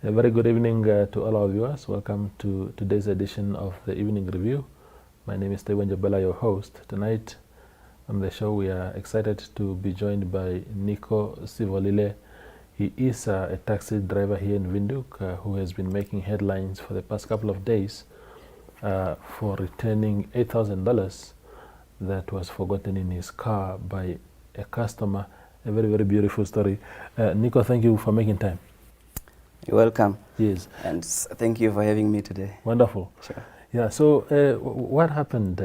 A very good evening to all our viewers. Welcome to today's edition of the Evening Review. My name is Tewan Jabela, your host. Tonight on the show, we are excited to be joined by Nico Sibolile. He is a taxi driver here in Windhoek who has been making headlines for the past couple of days for returning $8,000 that was forgotten in his car by a customer. A very, very beautiful story. Nico, thank you for making time. You're welcome. Yes. And thank you for having me today. Wonderful. Sure. Yeah, so what happened?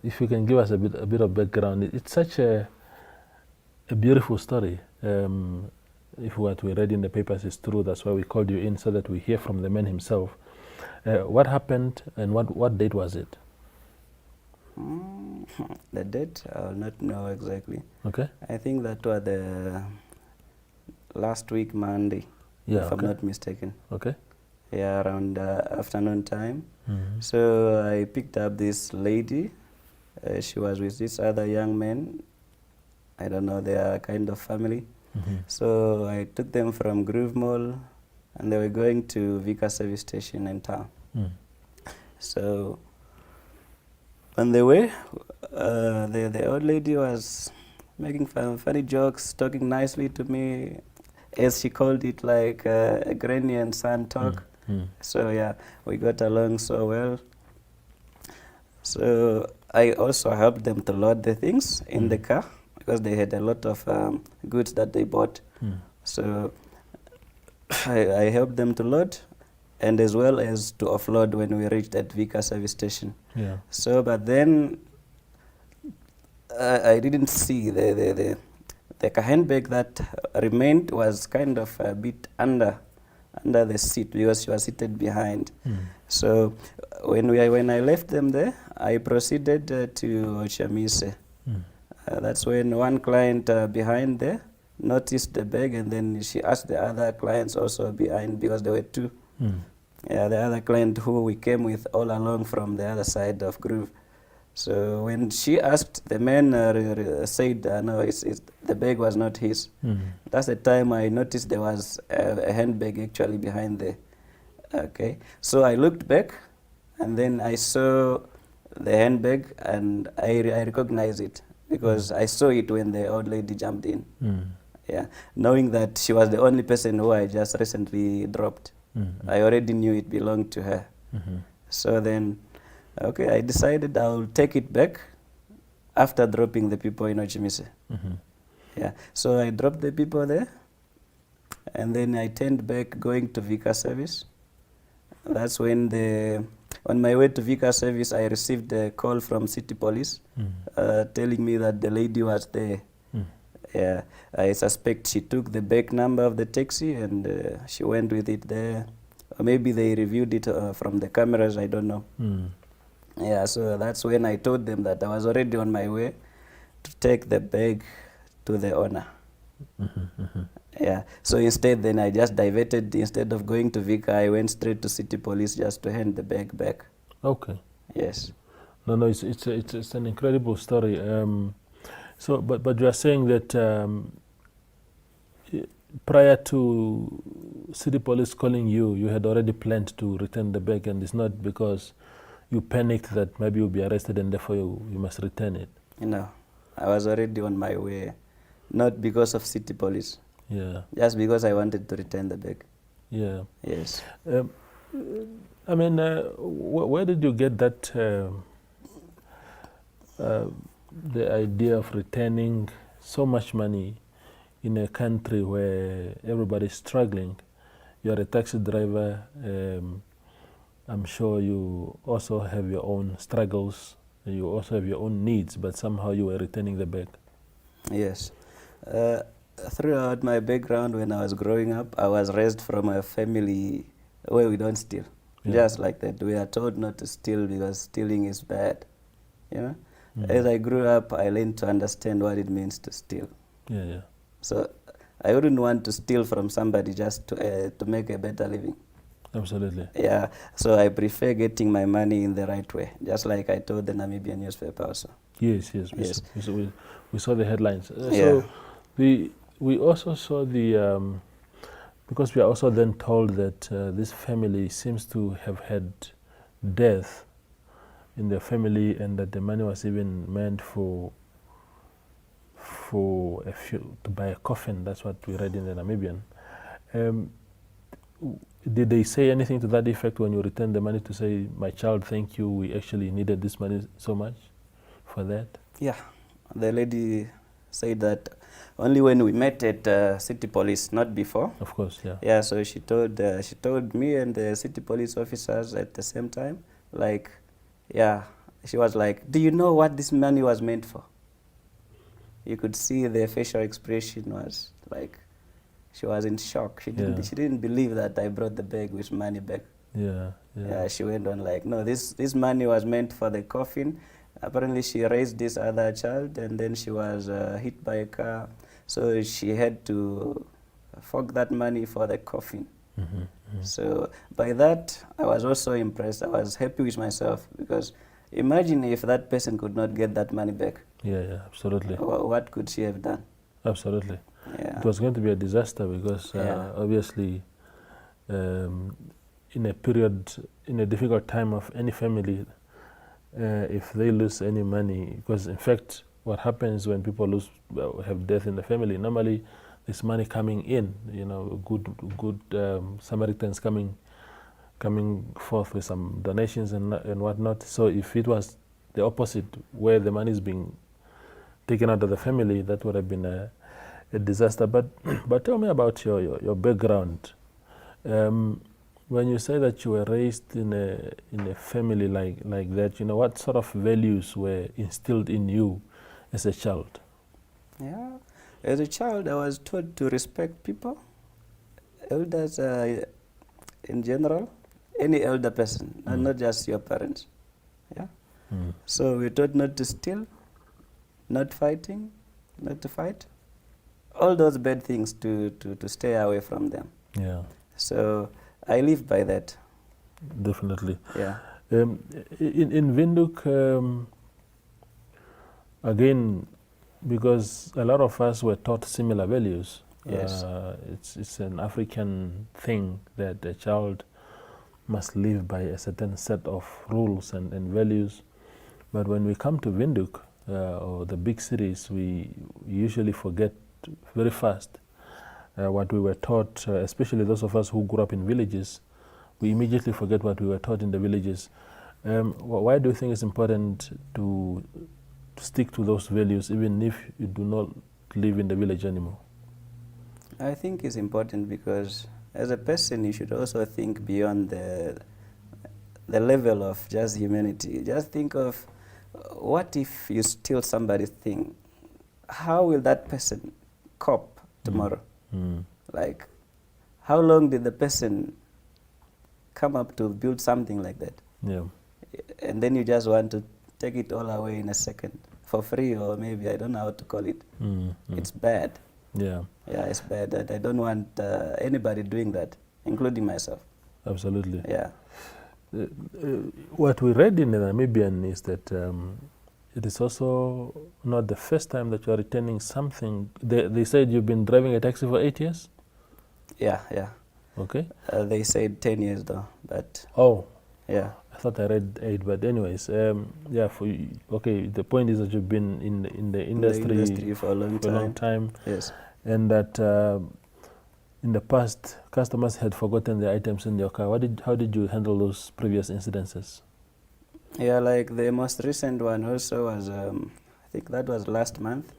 If you can give us a bit of background. It's such a beautiful story. If what we read in the papers is true, that's why we called you in, so that we hear from the man himself. What happened and what date was it? The date, I will not know exactly. Okay. I think that was the last week, Monday, if I'm not mistaken. Okay. Yeah, around afternoon time. So I picked up this lady. She was with this other young man. I don't know, they are kind of family. So I took them from Groove Mall and they were going to Vika service station in town. So on the way, the old lady was making funny jokes, talking nicely to me, as she called it, like a granny and son talk. So yeah, we got along so well. So I also helped them to load the things in the car because they had a lot of goods that they bought. So I helped them to load and as well as to offload when we reached at Vika service station. Yeah. So, but then I didn't see the handbag that remained was kind of a bit under the seat because she was seated behind. So when I left them there, I proceeded to Ochamise. That's when one client behind there noticed the bag, and then she asked the other clients also behind, because there were two. Yeah, the other client who we came with all along from the other side of Groove. So when she asked, the man said, no, the bag was not his. That's the time I noticed there was a handbag actually behind there. Okay, so I looked back, and then I saw the handbag, and I recognized it because I saw it when the old lady jumped in. Yeah, knowing that she was the only person who I just recently dropped. I already knew it belonged to her. So then, okay, I decided I'll take it back after dropping the people in Ochimise. Yeah, so I dropped the people there, and then I turned back going to Vika service. That's when on my way to Vika service, I received a call from City Police telling me that the lady was there. Yeah, I suspect she took the back number of the taxi and she went with it there. Or maybe they reviewed it from the cameras, I don't know. Yeah, so that's when I told them that I was already on my way to take the bag to the owner. Yeah, so instead then I just diverted. Instead of going to Vika, I went straight to City Police just to hand the bag back. Okay. Yes. No, it's an incredible story. So, but you are saying that prior to City Police calling you, you had already planned to return the bag, and it's not because you panicked that maybe you'll be arrested and therefore you must return it. No, I was already on my way, not because of City Police. Yeah. Just because I wanted to return the bag. Yeah. Yes. I mean, where did you get that the idea of returning so much money in a country where everybody's struggling? You're a taxi driver. I'm sure you also have your own struggles. You also have your own needs, but somehow you were returning the bag. Yes. Throughout my background, when I was growing up, I was raised from a family where we don't steal. Just like that. We are told not to steal because stealing is bad. You know? As I grew up, I learned to understand what it means to steal. Yeah. So I wouldn't want to steal from somebody just to make a better living. Absolutely. Yeah, so I prefer getting my money in the right way, just like I told the Namibian newspaper also. Yes. We saw the headlines. Yeah. So we also saw the because we are also then told that this family seems to have had death in their family, and that the money was even meant to buy a coffin. That's what we read in the Namibian. Did they say anything to that effect when you returned the money to say, my child, thank you, we actually needed this money so much for that? Yeah, the lady said that only when we met at city police, not before. Of course, yeah. Yeah, so she told me and the city police officers at the same time, like, yeah, she was like, do you know what this money was meant for? You could see the facial expression was like, she was in shock. She didn't believe that I brought the bag with money back. Yeah, she went on like, no, this money was meant for the coffin. Apparently she raised this other child, and then she was hit by a car, so she had to fork that money for the coffin. So by that, I was also impressed. I was happy with myself, because imagine if that person could not get that money back. Yeah, absolutely. What could she have done? Absolutely. Yeah. It was going to be a disaster, because obviously in a difficult time of any family, if they lose any money, because in fact what happens when people have death in the family, normally there's money coming in, good Samaritans coming forth with some donations and whatnot. So if it was the opposite, where the money is being taken out of the family, that would have been a disaster. But tell me about your background. When you say that you were raised in a family like that, what sort of values were instilled in you as a child? Yeah, as a child, I was taught to respect people, elders in general, any elder person, not just your parents. Yeah. So we're taught not to steal, not fighting, not to fight. All those bad things to stay away from them. Yeah. So I live by that. Definitely. Yeah. In Windhoek, again, because a lot of us were taught similar values. Yes. It's an African thing that a child must live by a certain set of rules and values. But when we come to Windhoek or the big cities, we usually forget very fast what we were taught, especially those of us who grew up in villages. We immediately forget what we were taught in the villages. Why do you think it's important to stick to those values even if you do not live in the village anymore? I think it's important because as a person you should also think beyond the level of just humanity. Just think of, what if you steal somebody's thing? How will that person cope tomorrow? Like, how long did the person come up to build something like that? Yeah. And then you just want to take it all away in a second for free, or maybe I don't know how to call it. It's bad. Yeah. Yeah, it's bad. I don't want anybody doing that, including myself. Absolutely. Yeah. What we read in the Namibian is that it is also not the first time that you are returning something. They said you've been driving a taxi for 8 years? Yeah. Okay. They said 10 years though, but... Oh. Yeah. I thought I read 8, but anyways, yeah. Okay. The point is that you've been in the industry for a long time. Yes. And that in the past, customers had forgotten their items in your car. How did you handle those previous incidences? Yeah, like the most recent one also was, I think that was last month.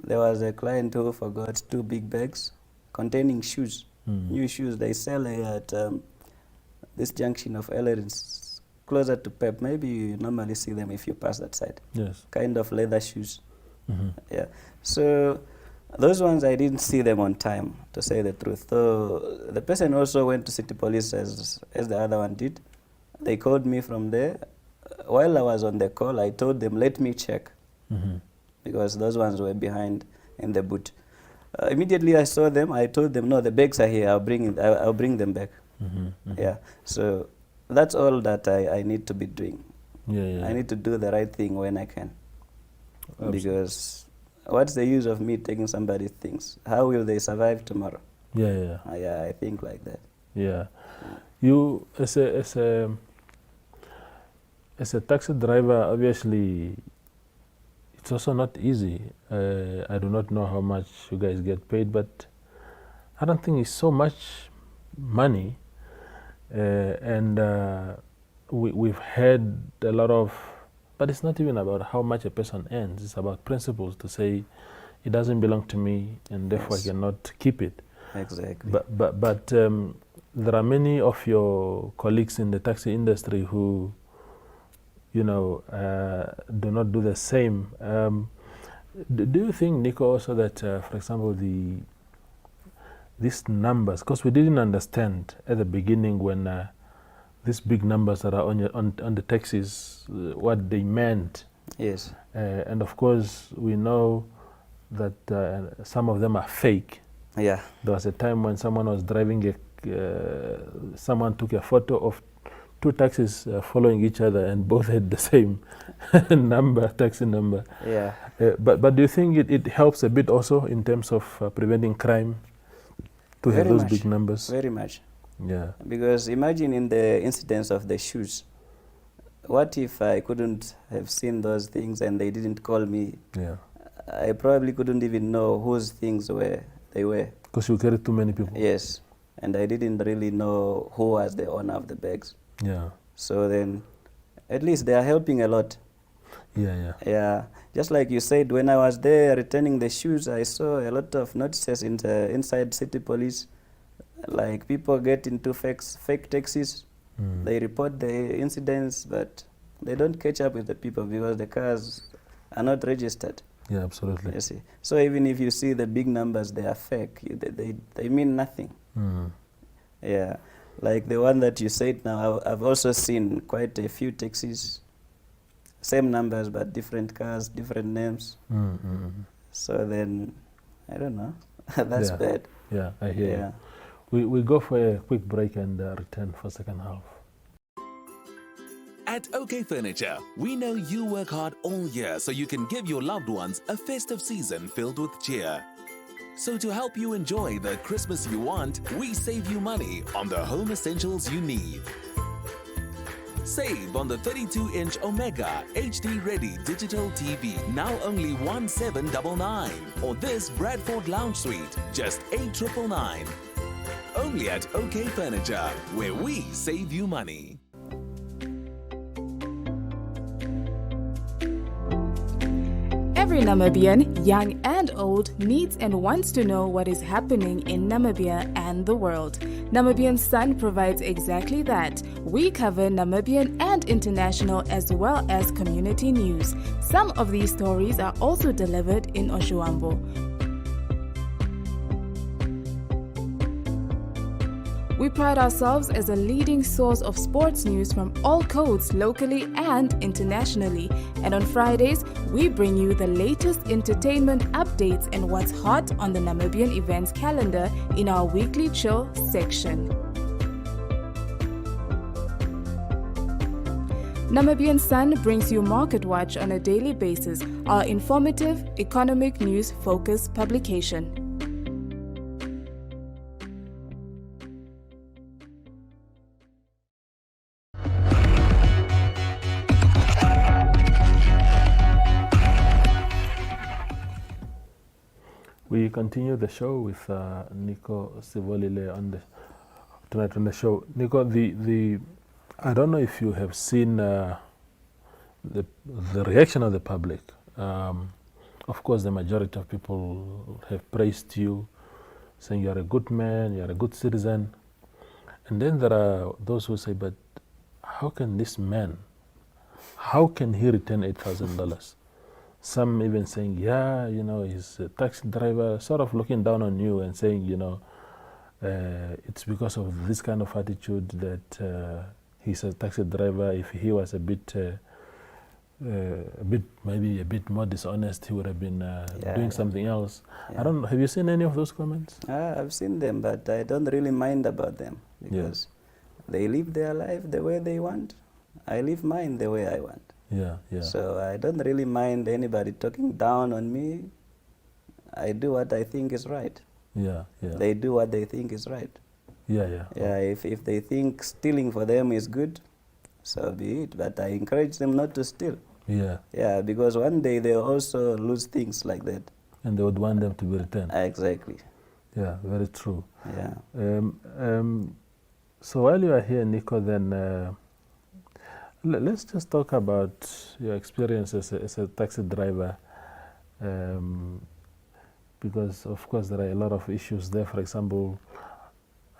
There was a client who forgot 2 big bags containing shoes, new shoes. They sell at this junction of Ellerins, closer to Pep. Maybe you normally see them if you pass that side. Yes. Kind of leather shoes. Yeah. So those ones I didn't see them on time, to say the truth. So the person also went to city police as the other one did. They called me from there. While I was on the call, I told them, let me check, because those ones were behind in the boot. Immediately I saw them. I told them, no, the bags are here. I'll bring them back. Yeah. So that's all that I need to be doing. Yeah. I need to do the right thing when I can. Because what's the use of me taking somebody's things? How will they survive tomorrow? Yeah. Yeah, I think like that. Yeah. You, as a taxi driver, obviously, it's also not easy. I do not know how much you guys get paid, but I don't think it's so much money. And we've had a lot of, but it's not even about how much a person earns. It's about principles to say it doesn't belong to me, and therefore Yes. I cannot keep it. Exactly. But there are many of your colleagues in the taxi industry who, do not do the same. Do you think, Nico, also that, for example, these numbers, because we didn't understand at the beginning when these big numbers that are on the taxis, what they meant. Yes. And of course, we know that some of them are fake. Yeah. There was a time when someone was driving someone took a photo of two taxis following each other, and both had the same taxi number. Yeah. But do you think it helps a bit also in terms of preventing crime to have those big numbers? Very much. Yeah. Because imagine in the incidents of the shoes, what if I couldn't have seen those things and they didn't call me? Yeah. I probably couldn't even know whose things they were. Because you carried too many people. Yes. And I didn't really know who was the owner of the bags. Yeah. So then, at least they are helping a lot. Yeah. Just like you said, when I was there returning the shoes, I saw a lot of notices inside City Police. Like people get into fake taxis. They report the incidents, but they don't catch up with the people because the cars are not registered. Yeah, absolutely. You see. So even if you see the big numbers, they are fake. They mean nothing. Yeah. Like the one that you said now, I've also seen quite a few taxis, same numbers but different cars, different names. So then, I don't know. That's bad. Yeah, I hear you. We go for a quick break and return for second half. At OK Furniture, we know you work hard all year so you can give your loved ones a festive season filled with cheer. So to help you enjoy the Christmas you want, we save you money on the home essentials you need. Save on the 32-inch Omega HD-ready digital TV, now only 1799, or this Bradford Lounge Suite, just 8999. Only at OK Furniture, where we save you money. Every Namibian, young and old, needs and wants to know what is happening in Namibia and the world. Namibian Sun provides exactly that. We cover Namibian and international as well as community news. Some of these stories are also delivered in Oshuambo. We pride ourselves as a leading source of sports news from all codes locally and internationally. And on Fridays, we bring you the latest entertainment updates and what's hot on the Namibian events calendar in our weekly chill section. Namibian Sun brings you Market Watch on a daily basis, our informative, economic news-focused publication. We continue the show with Nico Sibolile tonight on the show. Nico, I don't know if you have seen the reaction of the public. Of course, the majority of people have praised you, saying you are a good man, you are a good citizen. And then there are those who say, but how can this man, how can he return $8,000? Some even saying, yeah, he's a taxi driver, sort of looking down on you and saying, it's because of this kind of attitude that he's a taxi driver. If he was maybe a bit more dishonest, he would have been doing something else. I don't know. Have you seen any of those comments? I've seen them, but I don't really mind about them because they live their life the way they want. I live mine the way I want. Yeah. So I don't really mind anybody talking down on me. I do what I think is right. Yeah, yeah. They do what they think is right. Yeah, yeah. Yeah, if they think stealing for them is good, so be it. But I encourage them not to steal. Yeah. Yeah, because one day they'll also lose things like that. And they would want them to be returned. Exactly. Yeah, very true. Yeah. So while you are here, Nico, then let's just talk about your experience as a taxi driver. Because, of course, there are a lot of issues there. For example,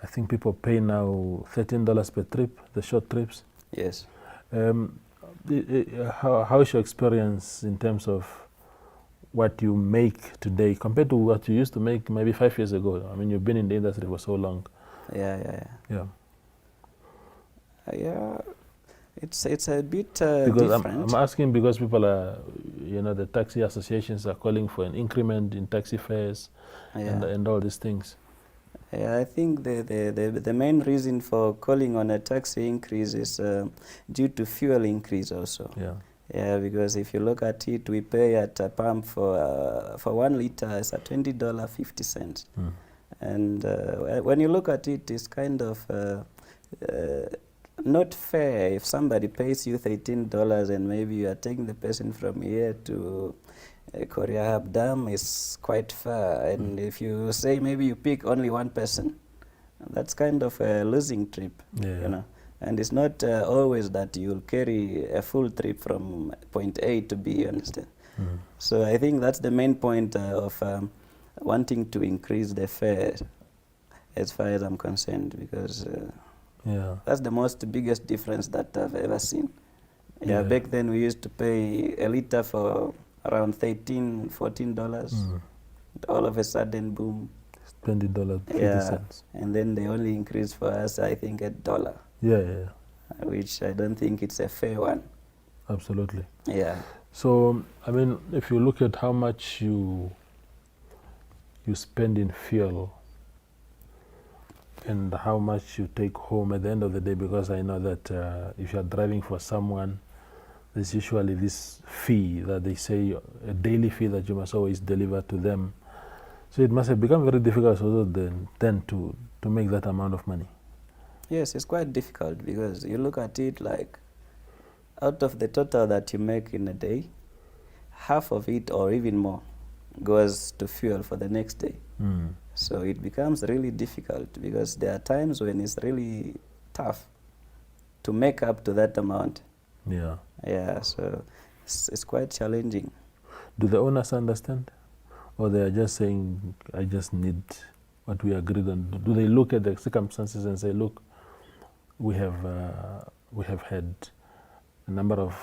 I think people pay now $13 per trip, the short trips. Yes. How is your experience in terms of what you make today compared to what you used to make maybe 5 years ago? I mean, you've been in the industry for so long. Yeah. Yeah. It's a bit because different. I'm asking because people are, the taxi associations are calling for an increment in taxi fares and all these things. Yeah, I think the main reason for calling on a taxi increase is due to fuel increase also. Yeah. Yeah, because if you look at it, we pay at a pump for 1 liter it's at $20.50. And when you look at it, it's kind of not fair if somebody pays you $13 and maybe you are taking the person from here to Korea Dam is quite far. And if you say maybe you pick only one person, that's kind of a losing trip, And it's not always that you'll carry a full trip from point A to B, you understand? So I think that's the main point of wanting to increase the fare as far as I'm concerned, because that's the biggest difference that I've ever seen. Back then we used to pay a liter for around $13, $14. All of a sudden, boom. $20.50. And then they only increased for us, I think, $1. Yeah. Which I don't think it's a fair one. Absolutely. Yeah. So, I mean, if you look at how much you spend in fuel and how much you take home at the end of the day, because I know that if you're driving for someone, there's usually this fee that they say, a daily fee that you must always deliver to them. So it must have become very difficult also then to make that amount of money. Yes, it's quite difficult because you look at it like out of the total that you make in a day, half of it or even more goes to fuel for the next day. So it becomes really difficult because there are times when it's really tough to make up to that amount. Yeah, so it's quite challenging. Do the owners understand? Or they are just saying, I just need what we agreed on? Do they look at the circumstances and say, look, we have had a number of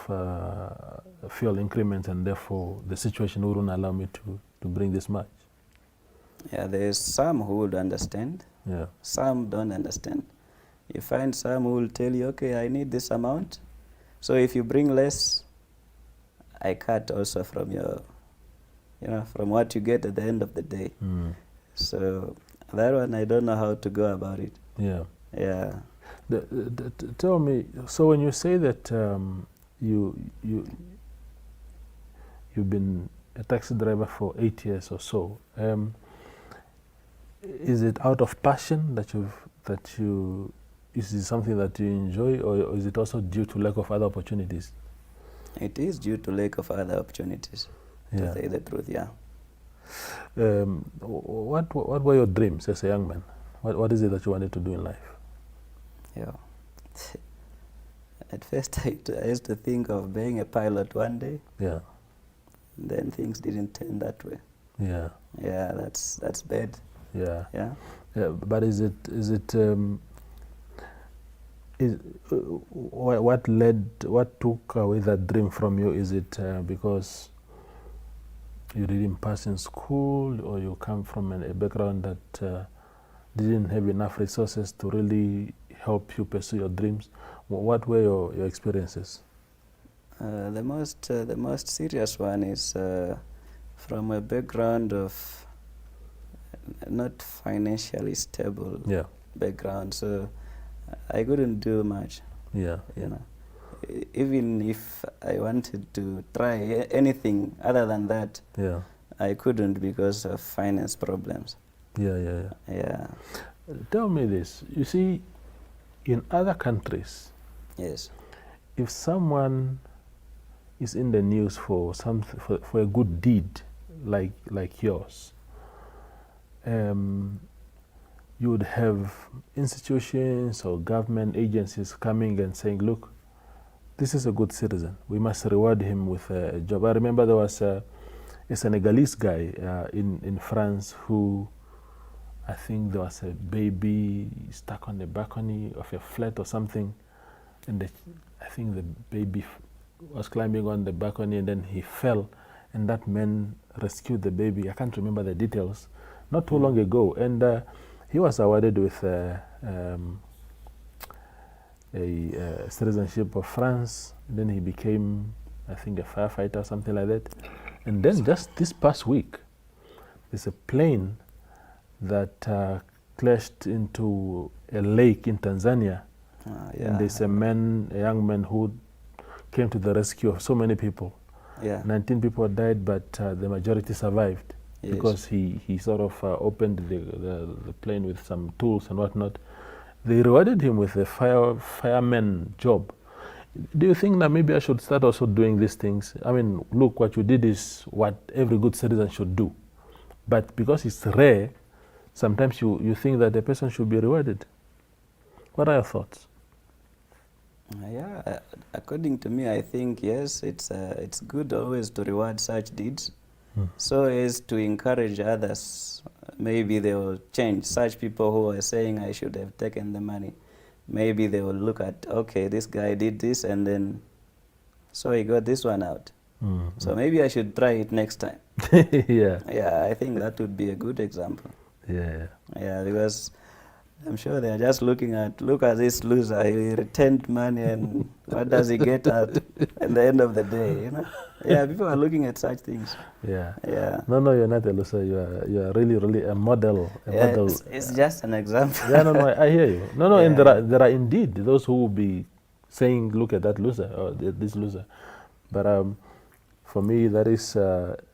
fuel increments and therefore the situation wouldn't allow me to bring this much? Yeah, there's some who would understand. Yeah. Some don't understand. You find some who will tell you, okay, I need this amount. So if you bring less, I cut also from your, from what you get at the end of the day. So that one, I don't know how to go about it. Yeah. Yeah. Tell me, so when you say that you've been a taxi driver for 8 years or so, is it out of passion is it something that you enjoy, or is it also due to lack of other opportunities? It is due to lack of other opportunities, to say the truth, yeah. What were your dreams as a young man? What is it that you wanted to do in life? Yeah. At first, I used to think of being a pilot one day. Yeah. Then things didn't turn that way. Yeah. Yeah, that's bad. Yeah. Yeah. But what took away that dream from you? Is it because you didn't pass in school, or you come from a background that didn't have enough resources to really help you pursue your dreams? What were your experiences? The most serious one is from a background of not financially stable background. So I couldn't do much. Yeah. Even if I wanted to try anything other than that, I couldn't because of finance problems. Yeah. Yeah. Tell me this. You see, in other countries, Yes. if someone is in the news for for a good deed like yours, you would have institutions or government agencies coming and saying, look, this is a good citizen. We must reward him with a job. I remember there was a Senegalese guy in France who, I think there was a baby stuck on the balcony of a flat or something, and I think the baby was climbing on the balcony and then he fell, and that man rescued the baby. I can't remember the details. Not too long ago, and he was awarded with a citizenship of France. Then he became, I think, a firefighter or something like that. And then just this past week, there's a plane that crashed into a lake in Tanzania. And there's a young man who came to the rescue of so many people. 19 people died, but the majority survived. Yes. Because he sort of opened the plane with some tools and whatnot. They rewarded him with a fireman job. Do you think Namibia should start also doing these things? I mean, look, what you did is what every good citizen should do. But because it's rare, sometimes you think that the person should be rewarded. What are your thoughts? Yeah, according to me, I think, yes, it's good always to reward such deeds. So as to encourage others, maybe they will change. Such people who are saying I should have taken the money, maybe they will look at, okay, this guy did this and then, so he got this one out. So maybe I should try it next time. Yeah, I think that would be a good example. Yeah, because I'm sure they're just looking at, look at this loser, he returned money and what does he get at the end of the day, you know? Yeah, people are looking at such things. Yeah. No, you're not a loser. You are really a model. Model. It's just an example. No, I hear you. No, and there are indeed those who will be saying, look at that loser or this loser. But for me, that is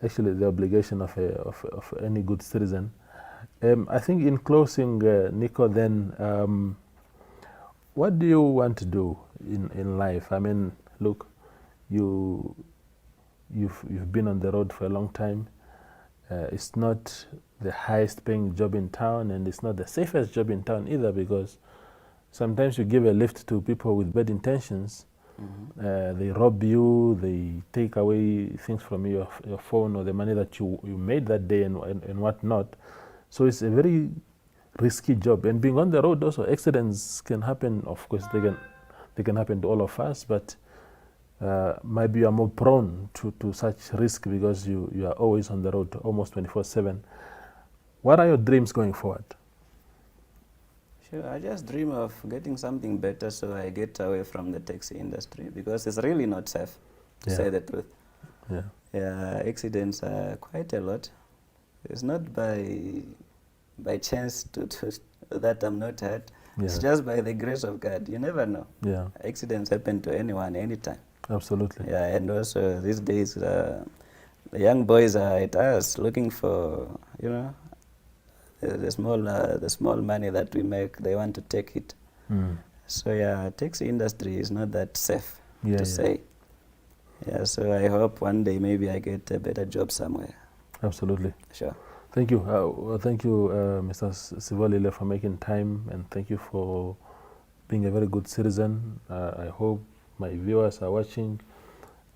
actually the obligation of any good citizen. I think in closing, Nico, then, what do you want to do in life? I mean, look, You've been on the road for a long time. It's not the highest paying job in town, and it's not the safest job in town either, because sometimes you give a lift to people with bad intentions. They rob you, they take away things from your phone or the money that you made that day and whatnot. So it's a very risky job. And being on the road also, accidents can happen. Of course, they can happen to all of us, but maybe you are more prone to such risk because you are always on the road, almost 24/7. What are your dreams going forward? Sure, I just dream of getting something better so I get away from the taxi industry, because it's really not safe, to say the truth. Yeah, accidents are quite a lot. It's not by chance that I'm not hurt. It's just by the grace of God. You never know. Accidents happen to anyone, anytime. Absolutely. Yeah, and also these days, the young boys are at us looking for, the small money that we make. They want to take it. So taxi industry is not that safe to say. Yeah, so I hope one day maybe I get a better job somewhere. Absolutely. Sure. Thank you. Thank you, Mr. Sibolile, for making time, and thank you for being a very good citizen. I hope my viewers are watching,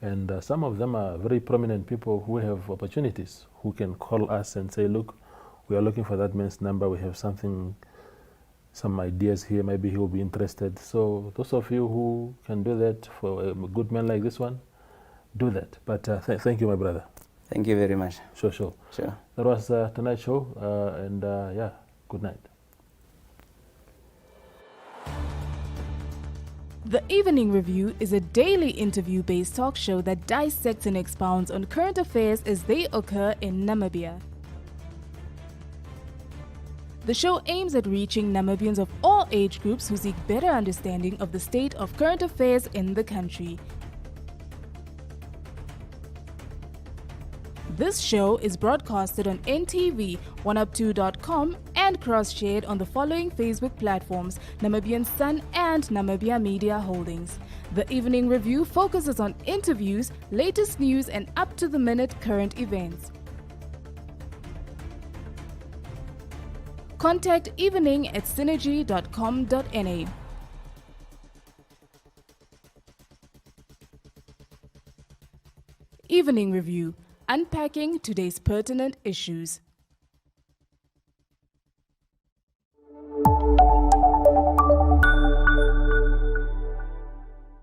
and some of them are very prominent people who have opportunities, who can call us and say, look, we are looking for that man's number. We have some ideas here. Maybe he will be interested. So those of you who can do that for a good man like this one, do that. But thank you, my brother. Thank you very much. Sure. That was tonight's show, and good night. The Evening Review is a daily interview-based talk show that dissects and expounds on current affairs as they occur in Namibia. The show aims at reaching Namibians of all age groups who seek better understanding of the state of current affairs in the country. This show is broadcasted on NTV, 1up2.com, and cross-shared on the following Facebook platforms: Namibian Sun and Namibia Media Holdings. The Evening Review focuses on interviews, latest news, and up-to-the-minute current events. Contact evening@synergy.com.na. Evening Review, unpacking today's pertinent issues.